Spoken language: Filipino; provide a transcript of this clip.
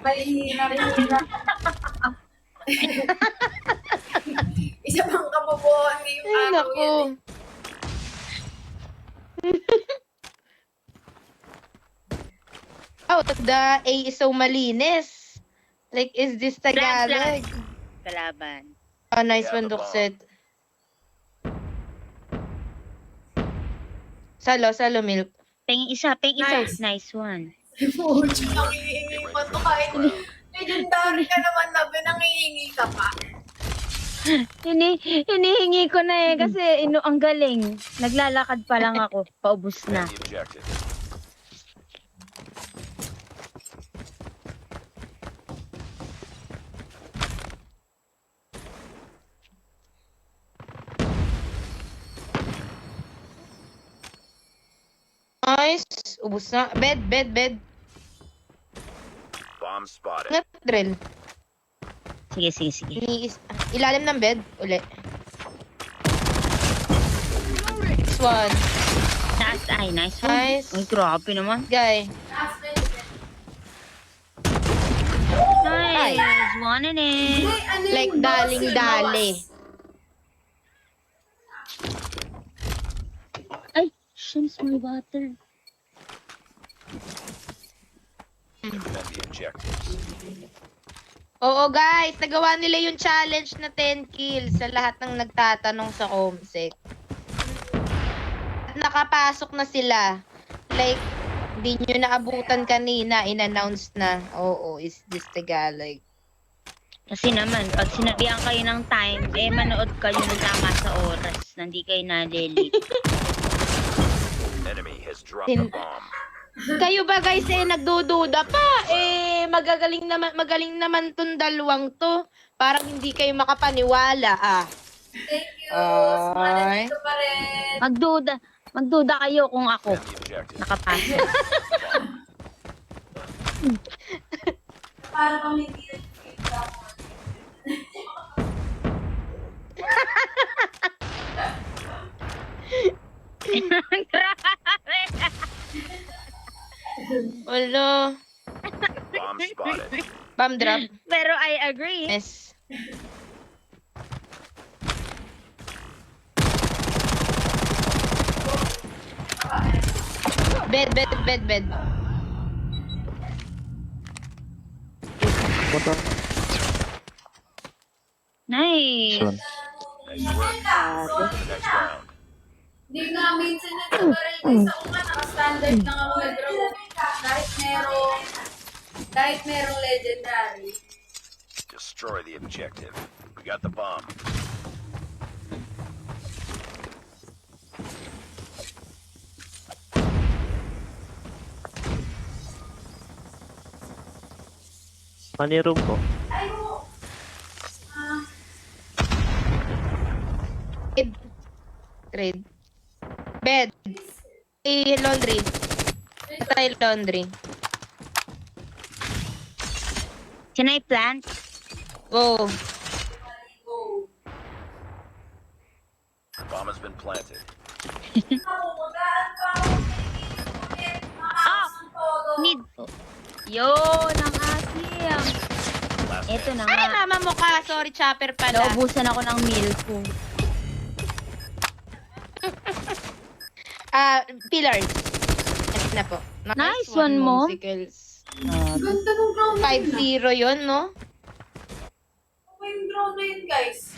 Balihira rin. Isa pang kabobohan ngayong Ay, araw naku. yan. Oh, the A is so malinis. Like, is this Tagalog? Kalaban. Oh, nice Yeah, one, the Dukset. Salo, milk. Peng isa. Nice. Nice one. Pucho, nangihingi pa to kahit legendary ka naman na nangihingi ka pa. Hinihingi ko na kasi ang galing. Naglalakad pa lang ako. Paubos na. The objective. Nice. Ubus na. Bed. Bomb spotted. Not drill. Sige. Ilalim ng bed. Uli. This one. Nice one. Nice. Ay, grabe naman. Guy. Nice. One in it. Like daling-dali. Ay, shims my water. Defend the objectives. Oo guys, nagawa nila yung challenge na 10 kills sa lahat ng nagtatanong sa Comsec. At nakapasok na sila. Like, di nyo naabutan kanina, in-announce na, oo, is this Tagalog. Kasi naman, pag sinabihan kayo ng time, manood kayo ng tama sa oras. Nandi kayo nalilate. Enemy has dropped the bomb. Kayo ba guys nagdududa pa? Magaling naman tong dalawang to. Parang hindi kayo makapaniwala Thank you. Ay. Nandito pa rin. Magduda kayo kung ako Defend the objective. nakapasok. Para kang hindi nakikita. Wala. Bomb spotted. Bomb drop. Pero I agree. Yes. Bed. Nice. Nice work. On to the next round. Hindi na minsan nagsabaril kasi ako nga naka-standard lang ako nag-draw. Kahit merong legendary. Destroy the objective. We got the bomb. Money room po. Trade. Bed. Laundry. Try laundry. Can I plant? Go. Bomb has been planted. Mid. Yun, ang asim. Last Eto man. na Ay, nga. mama mo ka. Sorry, chopper pala. Naubusan ako ng meal ko. Pillars. Yes na po. Nice one, Mom. Musicals. Ganda ng draw na yun. 5-0 yun, no? Ano ba yung draw na yun, guys?